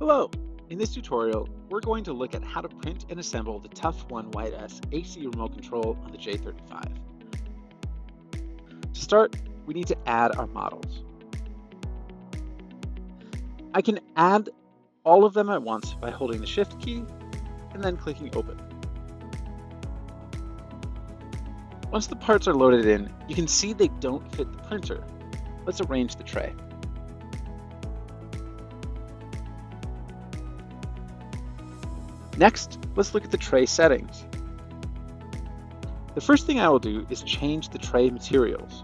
Hello! In this tutorial, we're going to look at how to print and assemble the ToughONE WhiteS AC remote control on the J35. To start, we need to add our models. I can add all of them at once by holding the Shift key and then clicking Open. Once the parts are loaded in, you can see they don't fit the printer. Let's arrange the tray. Next, let's look at the tray settings. The first thing I will do is change the tray materials.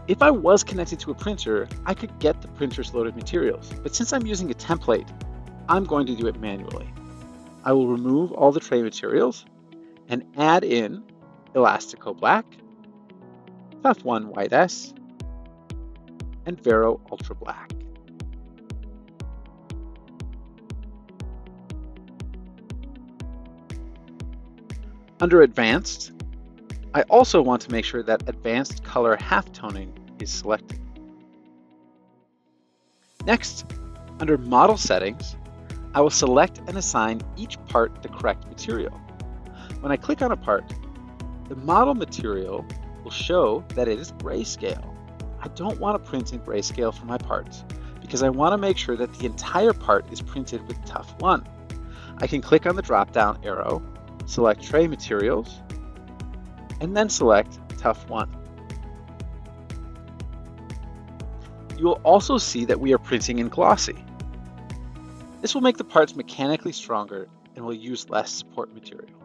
If I was connected to a printer, I could get the printer's loaded materials, but since I'm using a template, I'm going to do it manually. I will remove all the tray materials and add in Elastico Black, ToughONE WhiteS, and Vero Ultra Black. Under Advanced, I also want to make sure that Advanced Color Halftoning is selected. Next, under Model Settings, I will select and assign each part the correct material. When I click on a part, the model material will show that it is grayscale. I don't want to print in grayscale for my parts because I want to make sure that the entire part is printed with ToughONE. I can click on the drop-down arrow, select Tray Materials, and then select ToughONE. You will also see that we are printing in glossy. This will make the parts mechanically stronger and will use less support material.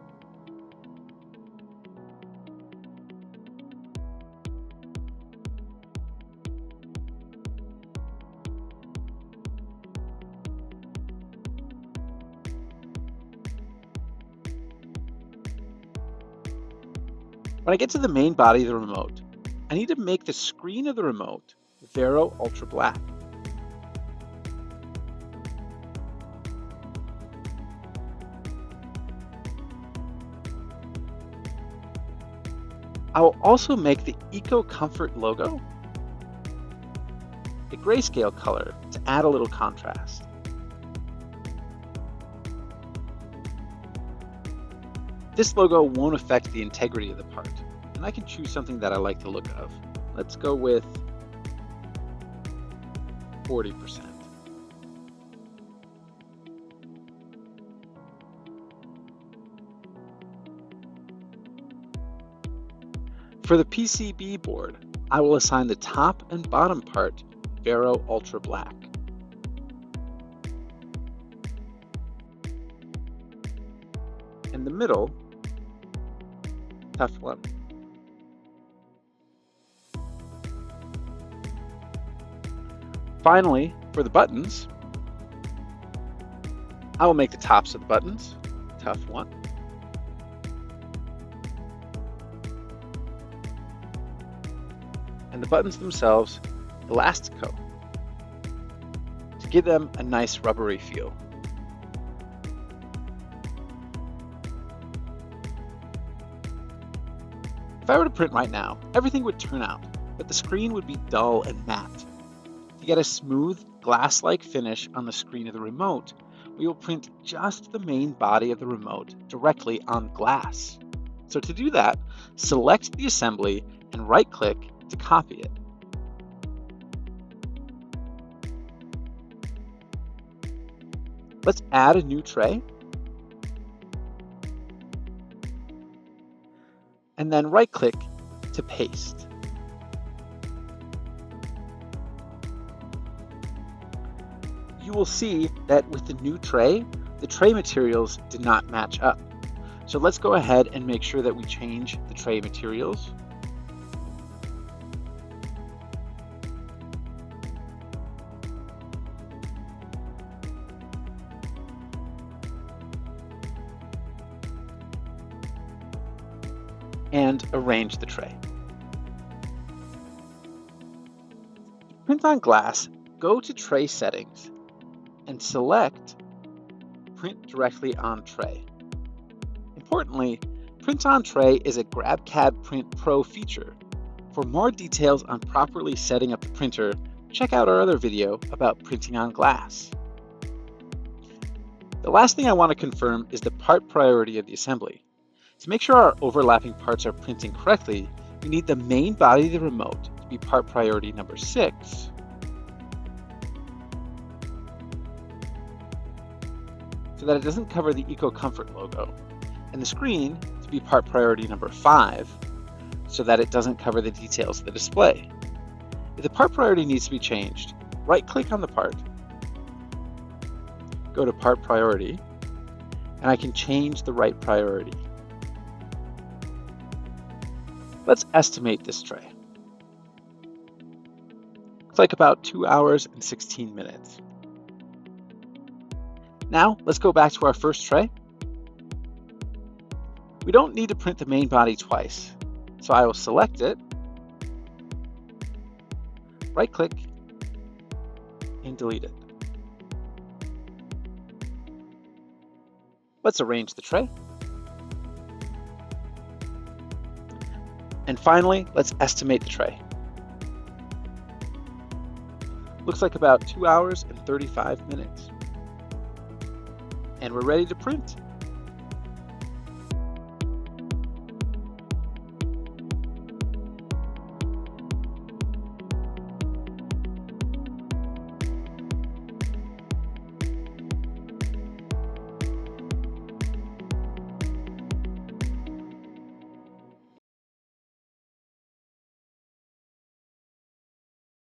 When I get to the main body of the remote, I need to make the screen of the remote Vero Ultra Black. I will also make the Eco Comfort logo a grayscale color to add a little contrast. This logo won't affect the integrity of the part, and I can choose something that I like the look of. Let's go with 40%. For the PCB board, I will assign the top and bottom part Vero Ultra Black. And the middle, ToughONE. Finally, for the buttons, I will make the tops of the buttons ToughONE. And the buttons themselves Elastico to give them a nice rubbery feel. If I were to print right now, everything would turn out, but the screen would be dull and matte. To get a smooth, glass-like finish on the screen of the remote, we will print just the main body of the remote directly on glass. So to do that, select the assembly and right-click to copy it. Let's add a new tray. And then right-click to paste. You will see that with the new tray, the tray materials did not match up. So let's go ahead and make sure that we change the tray materials. And arrange the tray. To print on glass, go to Tray Settings and select Print Directly on Tray. Importantly, Print on Tray is a GrabCAD Print Pro feature. For more details on properly setting up the printer, check out our other video about printing on glass. The last thing I want to confirm is the part priority of the assembly. To make sure our overlapping parts are printing correctly, we need the main body of the remote to be part priority number 6. So that it doesn't cover the EcoComfort logo, and the screen to be part priority number 5, so that it doesn't cover the details of the display. If the part priority needs to be changed, right-click on the part, go to Part Priority, and I can change the right priority. Let's estimate this tray. It's like about 2 hours and 16 minutes. Now, let's go back to our first tray. We don't need to print the main body twice, so I will select it, right-click, and delete it. Let's arrange the tray. And finally, let's estimate the tray. Looks like about 2 hours and 35 minutes. And we're ready to print.